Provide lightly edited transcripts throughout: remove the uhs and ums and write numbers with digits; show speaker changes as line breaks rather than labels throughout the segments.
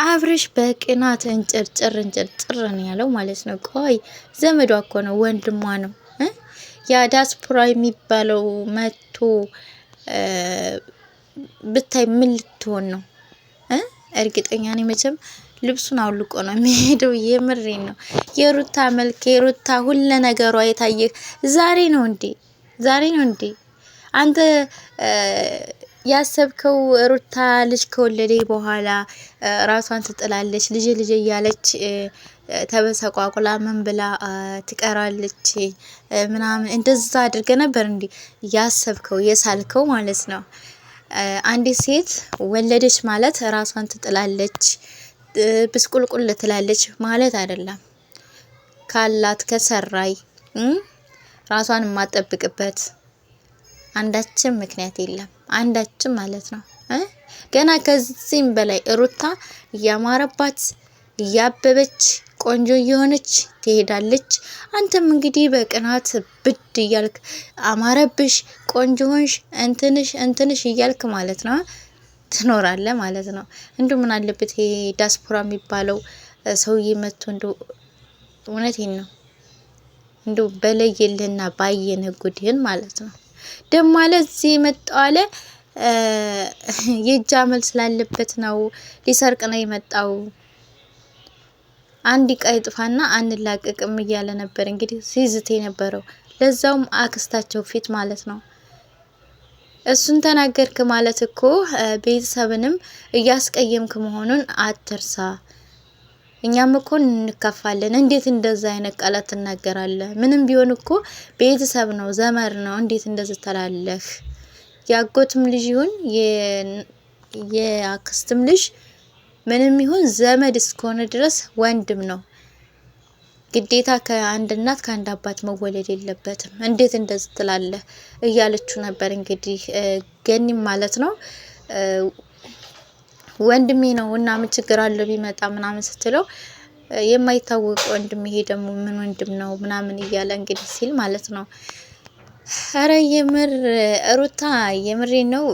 አብርሽ በቅናት እንጭርጭር ነው ያለው ማለት ነው። ቆይ ዘመዷ እኮ ነው፣ ወንድሟ ነው። ያ ዲያስፖራ የሚባለው መጥቶ ብታይ ምን ልትሆን ነው? እርግጠኛ ነኝ መቼም ልብሱን አውልቆ ነው የሚሄደው። የምሬን ነው። የሩታ መልክ፣ የሩታ ሁሉ ነገሯ የታየ ዛሬ ነው እንዴ? ዛሬ ነው እንዴ? አንተ ያሰብከው ሩታ ልጅ ከወለደ በኋላ ራሷን ትጥላለች፣ ልጅ እያለች ተበሰቋቁላ ምን ብላ ትቀራለች ምናምን እንደዛ አድርገ ነበር እንዴ ያሰብከው የሳልከው ማለት ነው። አንዲት ሴት ወለደች ማለት ራሷን ትጥላለች፣ ብስቁልቁል ትላለች ማለት አይደለም። ካላት ከሰራይ ራሷን የማጠብቅበት አንዳችም ምክንያት የለም። አንዳችም ማለት ነው። ገና ከዚህም በላይ ሩታ እያማረባት እያበበች ቆንጆ እየሆነች ትሄዳለች። አንተም እንግዲህ በቅናት ብድ እያልክ አማረብሽ፣ ቆንጆ ሆንሽ፣ እንትንሽ እያልክ ማለት ነው ትኖራለህ ማለት ነው። እንዲሁ ምን አለበት ይሄ ዲያስፖራ የሚባለው ሰውዬ መጥቶ እንደው እውነቴን ነው እንደው በለየልህና ባየን ጉድህን ማለት ነው። ደሞ አለ እዚህ የመጣው አለ የእጅ አመል ስላለበት ነው፣ ሊሰርቅ ነው የመጣው። አንድ እቃ ይጥፋና አንላቀቅም እያለ ነበር እንግዲህ ሲዝት የነበረው፣ ለዛውም አክስታቸው ፊት ማለት ነው። እሱን ተናገርክ ማለት እኮ ቤተሰብንም እያስቀየምክ መሆኑን አትርሳ። እኛም እኮ እንከፋለን። እንዴት እንደዛ አይነት ቃላት ትናገራለህ? ምንም ቢሆን እኮ ቤተሰብ ነው፣ ዘመር ነው። እንዴት እንደዚህ ትላለህ? ያጎትም ልጅ ይሁን የአክስትም ልጅ ምንም ይሁን ዘመድ እስከሆነ ድረስ ወንድም ነው። ግዴታ ከአንድ እናት ከአንድ አባት መወለድ የለበትም። እንዴት እንደዚህ ትላለህ እያለችው ነበር እንግዲህ ገኒም ማለት ነው። ወንድሜ ነው እና ምን ችግር አለው ቢመጣ ምናምን ስትለው የማይታወቅ ወንድም፣ ይሄ ደግሞ ምን ወንድም ነው ምናምን እያለ እንግዲህ ሲል ማለት ነው። አረ የምር ሩታ የምሬ ነው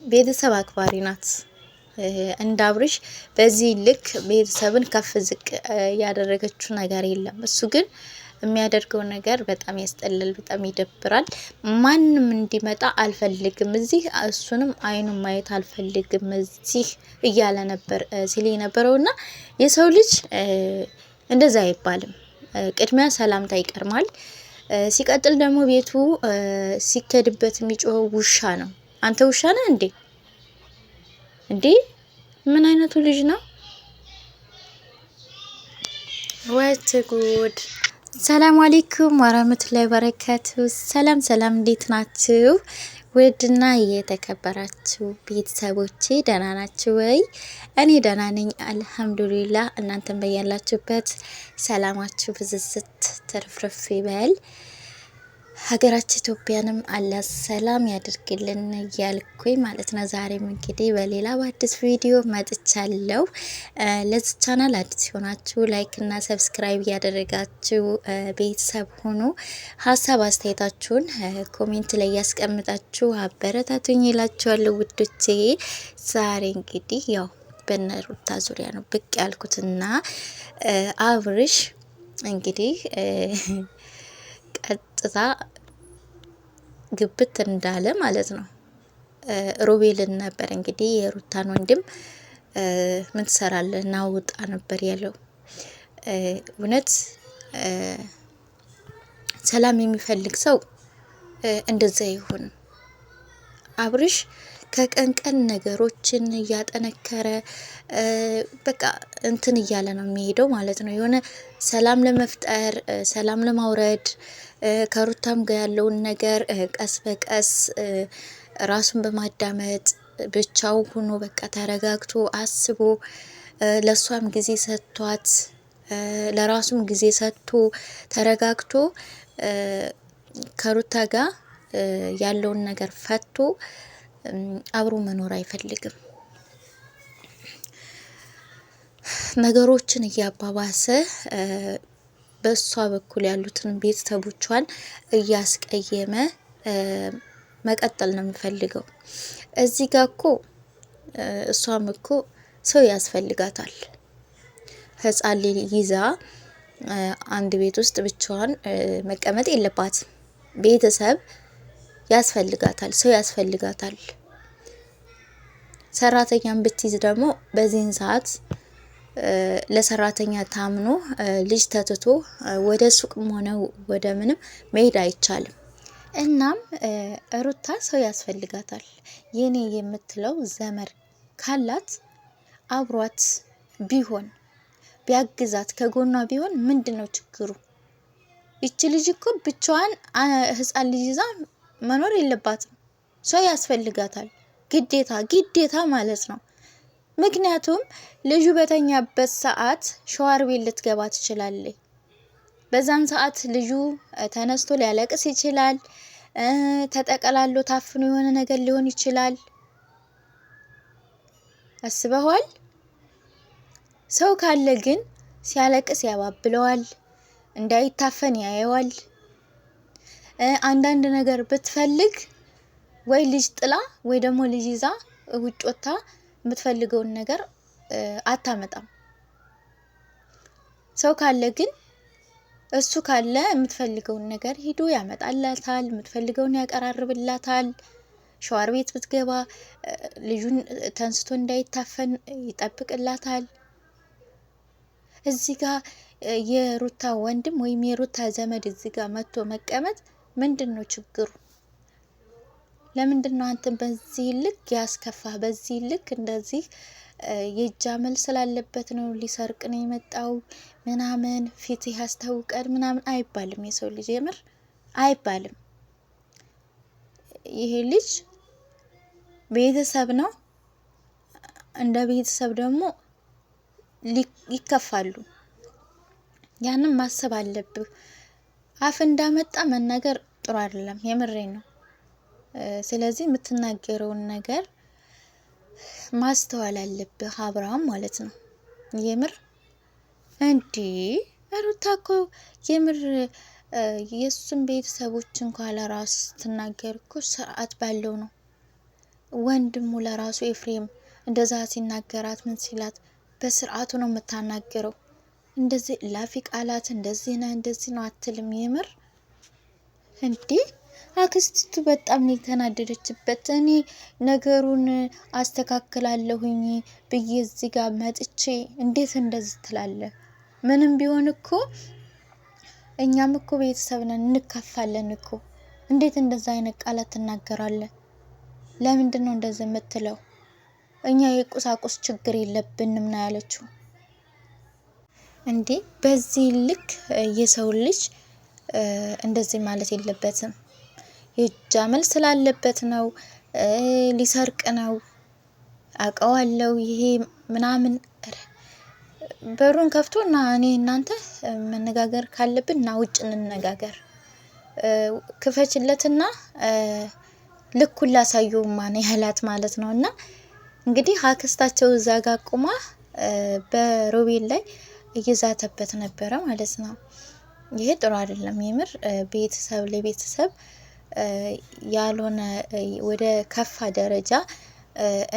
ቤተሰብ አክባሪ ናት። እንደ አብርሽ በዚህ ልክ ቤተሰብን ከፍ ዝቅ ያደረገችው ነገር የለም። እሱ ግን የሚያደርገው ነገር በጣም ያስጠላል፣ በጣም ይደብራል። ማንም እንዲመጣ አልፈልግም እዚህ፣ እሱንም አይኑን ማየት አልፈልግም እዚህ እያለ ነበር ሲል የነበረውና የሰው ልጅ እንደዛ አይባልም። ቅድሚያ ሰላምታ ይቀርማል። ሲቀጥል ደግሞ ቤቱ ሲከድበት የሚጮኸው ውሻ ነው። አንተ ውሻ ነህ እንዴ? እንዴ ምን አይነቱ ልጅ ነው? ወት ጉድ! ሰላም አለይኩም ወራህመቱላሂ ወበረካቱ። ሰላም እንዴት ናችሁ? ውድና የተከበራችሁ ቤተሰቦቼ ደህና ናችሁ ወይ? እኔ ደህና ነኝ አልሐምዱሊላህ። እናንተም በያላችሁበት ሰላማችሁ ብዝዝት ትርፍርፍ ይበል። ሀገራችን ኢትዮጵያንም አላህ ሰላም ያድርግልን እያልኩኝ ማለት ነው። ዛሬም እንግዲህ በሌላ በአዲስ ቪዲዮ መጥቻለሁ። ለዚህ ቻናል አዲስ ሆናችሁ ላይክ እና ሰብስክራይብ እያደረጋችሁ ቤተሰብ ሆኖ ሀሳብ አስተያየታችሁን ኮሜንት ላይ ያስቀምጣችሁ አበረታቱኝ ይላችኋለሁ ውዶቼ። ዛሬ እንግዲህ ያው በነሩታ ዙሪያ ነው ብቅ ያልኩትና አብርሽ እንግዲህ ቀጥታ ግብት እንዳለ ማለት ነው። ሮቤልን ነበር እንግዲህ የሩታን ወንድም ምን ትሰራለህ ናውጣ ነበር ያለው። እውነት ሰላም የሚፈልግ ሰው እንደዛ ይሁን። አብርሽ ከቀን ቀን ነገሮችን እያጠነከረ በቃ እንትን እያለ ነው የሚሄደው ማለት ነው። የሆነ ሰላም ለመፍጠር ሰላም ለማውረድ ከሩታም ጋር ያለውን ነገር ቀስ በቀስ ራሱን በማዳመጥ ብቻው ሆኖ በቃ ተረጋግቶ አስቦ ለሷም ጊዜ ሰጥቷት ለራሱም ጊዜ ሰጥቶ ተረጋግቶ ከሩታ ጋር ያለውን ነገር ፈቶ አብሮ መኖር አይፈልግም። ነገሮችን እያባባሰ በሷ በኩል ያሉትን ቤተሰቦቿን እያስቀየመ መቀጠል ነው የሚፈልገው። እዚህ ጋር እኮ እሷም እኮ ሰው ያስፈልጋታል። ህፃን ልጅ ይዛ አንድ ቤት ውስጥ ብቻዋን መቀመጥ የለባትም። ቤተሰብ ያስፈልጋታል፣ ሰው ያስፈልጋታል። ሰራተኛን ብትይዝ ደግሞ በዚህን ሰዓት ለሰራተኛ ታምኖ ልጅ ተትቶ ወደ ሱቅም ሆነ ወደ ምንም መሄድ አይቻልም። እናም ሩታ ሰው ያስፈልጋታል። የኔ የምትለው ዘመድ ካላት አብሯት ቢሆን ቢያግዛት ከጎኗ ቢሆን ምንድነው ችግሩ? ይቺ ልጅ እኮ ብቻዋን ህፃን ልጅ ይዛ መኖር የለባትም። ሰው ያስፈልጋታል ግዴታ ማለት ነው። ምክንያቱም ልጁ በተኛበት ሰዓት ሸዋር ቤት ልትገባ ትችላለች። በዛን ሰዓት ልጁ ተነስቶ ሊያለቅስ ይችላል። ተጠቀላሎ ታፍኖ የሆነ ነገር ሊሆን ይችላል። አስበዋል? ሰው ካለ ግን ሲያለቅስ ያባብለዋል፣ እንዳይታፈን ያየዋል። አንዳንድ ነገር ብትፈልግ ወይ ልጅ ጥላ ወይ ደግሞ ልጅ ይዛ ውጭ ወጥታ የምትፈልገውን ነገር አታመጣም። ሰው ካለ ግን እሱ ካለ የምትፈልገውን ነገር ሂዶ ያመጣላታል፣ የምትፈልገውን ያቀራርብላታል። ሸዋር ቤት ብትገባ ልጁን ተንስቶ እንዳይታፈን ይጠብቅላታል። እዚህ ጋር የሩታ ወንድም ወይም የሩታ ዘመድ እዚህ ጋር መጥቶ መቀመጥ ምንድነው ችግሩ? ለምንድነው አንተ በዚህ ልክ ያስከፋህ? በዚህ ልክ እንደዚህ የጃመል ስላለበት ነው ሊሰርቅ ነው የመጣው ምናምን ፊት ያስታውቃል ምናምን አይባልም። የሰው ልጅ የምር አይባልም። ይሄ ልጅ ቤተሰብ ነው። እንደ ቤተሰብ ደግሞ ይከፋሉ። ያንን ማሰብ አለብህ። አፍ እንዳመጣ መናገር ጥሩ አይደለም። የምሬን ነው። ስለዚህ የምትናገረውን ነገር ማስተዋል አለብህ አብርሃም ማለት ነው። የምር እንዴ ሩታ እኮ የምር የሱን ቤተሰቦች እንኳን ለራሱ ስትናገር እኮ ስርዓት ባለው ነው። ወንድሙ ለራሱ ኤፍሬም እንደዛ ሲናገራት ምን ሲላት በስርዓቱ ነው የምታናገረው። እንደዚህ ላፊ ቃላት እንደዚህ ነው አትልም። የምር እንዴ አክስቲቱ በጣም ነው የተናደደችበት። እኔ ነገሩን አስተካክላለሁኝ ብዬ እዚህ ጋር መጥቼ እንዴት እንደዚህ ትላለህ? ምንም ቢሆን እኮ እኛም እኮ ቤተሰብ ነን፣ እንከፋለን እኮ። እንዴት እንደዛ አይነት ቃላት ትናገራለህ? ለምንድን ነው እንደዚህ የምትለው? እኛ የቁሳቁስ ችግር የለብንም ነው ያለችው። እንዴ በዚህ ልክ የሰው ልጅ እንደዚህ ማለት የለበትም። የጃመል ስላለበት ነው፣ ሊሰርቅ ነው አውቀዋለሁ ይሄ ምናምን። በሩን ከፍቶና እኔ እናንተ መነጋገር ካለብን እና ውጭ እንነጋገር። ክፈችለትና ልኩን ላሳየው ማን ያላት ማለት ነው። እና እንግዲህ አክስታቸው እዛ ጋር ቁማ በሮቤል ላይ እየዛተበት ነበረ ማለት ነው። ይሄ ጥሩ አይደለም። የምር ቤተሰብ ለቤተሰብ ያልሆነ ወደ ከፋ ደረጃ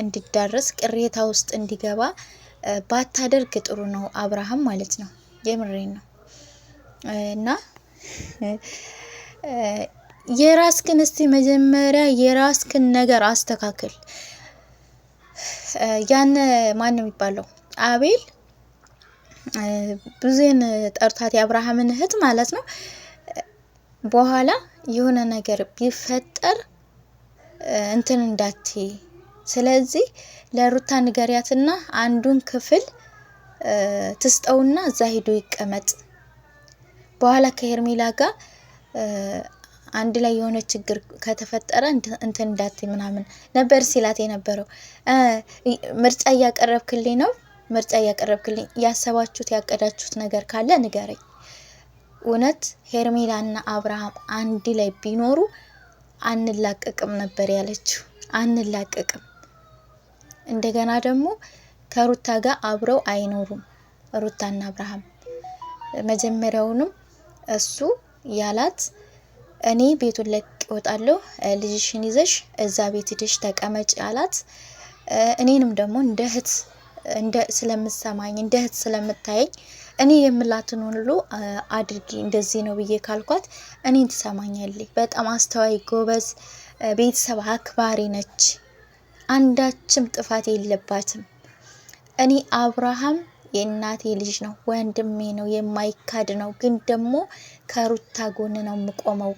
እንዲዳረስ ቅሬታ ውስጥ እንዲገባ ባታደርግ ጥሩ ነው አብርሃም ማለት ነው። የምሬን ነው። እና የራስክን እስቲ መጀመሪያ የራስክን ነገር አስተካክል። ያን ማን ነው የሚባለው አቤል ብዙን ጠርታት የአብርሃምን እህት ማለት ነው። በኋላ የሆነ ነገር ቢፈጠር እንትን እንዳትይ፣ ስለዚህ ለሩታ ንገሪያትና አንዱን ክፍል ትስጠውና እዛ ሄዶ ይቀመጥ። በኋላ ከሄርሜላ ጋር አንድ ላይ የሆነ ችግር ከተፈጠረ እንትን እንዳትይ ምናምን ነበር ሲላት የነበረው። ምርጫ እያቀረብክልኝ ነው፣ ምርጫ እያቀረብክልኝ። ያሰባችሁት ያቀዳችሁት ነገር ካለ ንገረኝ። እውነት ሄርሜላና አብርሃም አንድ ላይ ቢኖሩ አንላቀቅም ነበር ያለችው። አንላቀቅም። እንደገና ደግሞ ከሩታ ጋር አብረው አይኖሩም ሩታና አብርሃም። መጀመሪያውንም እሱ ያላት እኔ ቤቱን ለቅ እወጣለሁ፣ ልጅሽን ይዘሽ እዛ ቤት ሄደሽ ተቀመጭ ያላት። እኔንም ደግሞ እንደ እህት እንደ ስለምሰማኝ እንደ እህት ስለምታየኝ እኔ የምላትን ሁሉ አድርጊ እንደዚህ ነው ብዬ ካልኳት እኔን ትሰማኛለች። በጣም አስተዋይ ጎበዝ፣ ቤተሰብ አክባሪ ነች። አንዳችም ጥፋት የለባትም። እኔ አብርሃም የእናቴ ልጅ ነው፣ ወንድሜ ነው፣ የማይካድ ነው። ግን ደግሞ ከሩታ ጎን ነው የምቆመው፣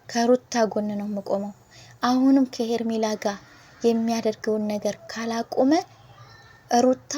ከሩታ ጎን ነው የምቆመው። አሁንም ከሄርሜላ ጋር የሚያደርገውን ነገር ካላቆመ ሩታ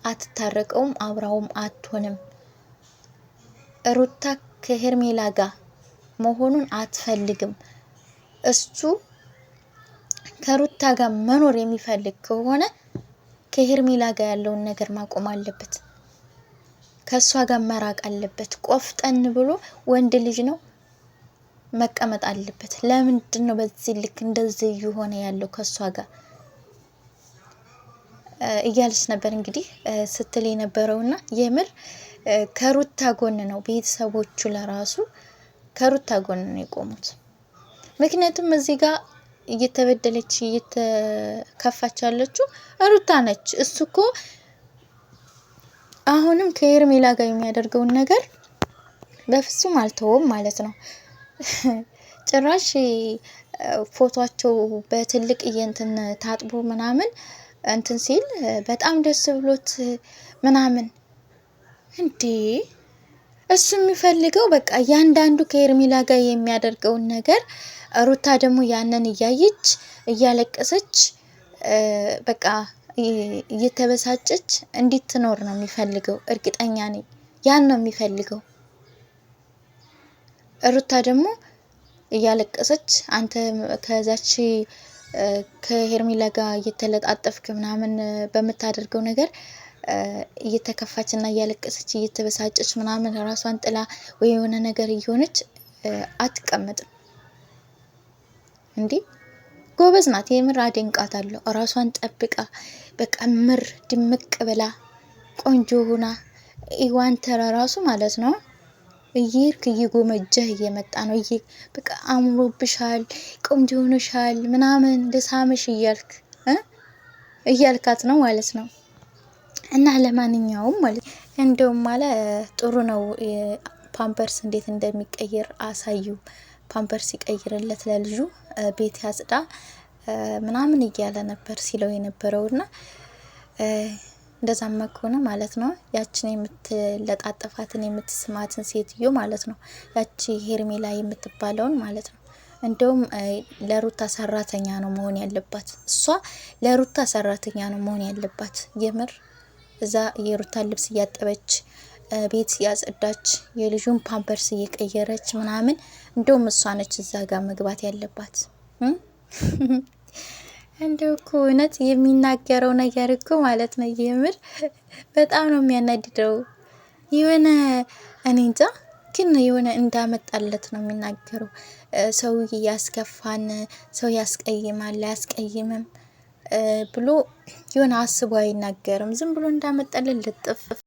አትታረቀውም፣ አብራውም አትሆንም። ሩታ ከሄርሜላ ጋር መሆኑን አትፈልግም። እሱ ከሩታ ጋር መኖር የሚፈልግ ከሆነ ከሄርሜላ ጋር ያለውን ነገር ማቆም አለበት። ከሷ ጋር መራቅ አለበት። ቆፍጠን ብሎ ወንድ ልጅ ነው መቀመጥ አለበት። ለምንድን ነው በዚህ ልክ እንደዚህ የሆነ ያለው ከሷ ጋር እያለች ነበር እንግዲህ ስትል የነበረውና የምር ከሩታ ጎን ነው ቤተሰቦቹ ለራሱ ከሩታ ጎን ነው የቆሙት። ምክንያቱም እዚህ ጋር እየተበደለች እየተከፋች ያለችው ሩታ ነች። እሱ እኮ አሁንም ከሄርሜላ ጋር የሚያደርገውን ነገር በፍጹም አልተወም ማለት ነው። ጭራሽ ፎቶቸው በትልቅ እንትን ታጥቦ ምናምን እንትን ሲል በጣም ደስ ብሎት ምናምን እንዴ እሱ የሚፈልገው በቃ እያንዳንዱ ከሄርሜላ ጋር የሚያደርገውን ነገር ሩታ ደግሞ ያንን እያየች እያለቀሰች በቃ እየተበሳጨች እንድትኖር ነው የሚፈልገው። እርግጠኛ ነኝ ያን ነው የሚፈልገው። ሩታ ደግሞ እያለቀሰች አንተ ከዛች ከሄርሜላ ጋር እየተለጣጠፍክ ምናምን በምታደርገው ነገር እየተከፋችና እያለቀሰች እየተበሳጨች ምናምን ራሷን ጥላ ወይ የሆነ ነገር እየሆነች አትቀመጥም እንዴ። ጎበዝ ናት የምር አደንቃታለሁ። ራሷን ጠብቃ በቃ ምር ድምቅ ብላ ቆንጆ ሆና ኢዋንተራ ራሱ ማለት ነው እየርክ እየጎመጀህ እየመጣ ነው። በቃ አምሮብሻል፣ ቆንጆ ሆነሻል ምናምን ደሳመሽ እያልካት ነው ማለት ነው። እና ለማንኛውም ማለት እንደውም ጥሩ ነው ፓምፐርስ እንዴት እንደሚቀየር አሳዩ። ፓምፐርስ ይቀይርለት ለልጁ ቤት ያጽዳ ምናምን እያለ ነበር ሲለው የነበረውና እንደዛማ ከሆነ ማለት ነው ያችን የምትለጣጠፋትን የምትስማትን ሴትዮ ማለት ነው ያቺ ሄርሜላ የምትባለውን ማለት ነው እንደውም ለሩታ ሰራተኛ ነው መሆን ያለባት። እሷ ለሩታ ሰራተኛ ነው መሆን ያለባት። የምር እዛ የሩታን ልብስ እያጠበች ቤት ያጸዳች የልጁን ፓምፐርስ እየቀየረች ምናምን እንደውም እሷ ነች እዛ ጋር መግባት ያለባት። እንደው እኮ እውነት የሚናገረው ነገር እኮ ማለት ነው የምር በጣም ነው የሚያናድደው። የሆነ እኔ እንጃ ግን የሆነ እንዳመጣለት ነው የሚናገረው። ሰው ያስከፋን፣ ሰው ያስቀይማል፣ ያስቀይምም ብሎ የሆነ አስቦ አይናገርም። ዝም ብሎ እንዳመጣለት ልጥፍ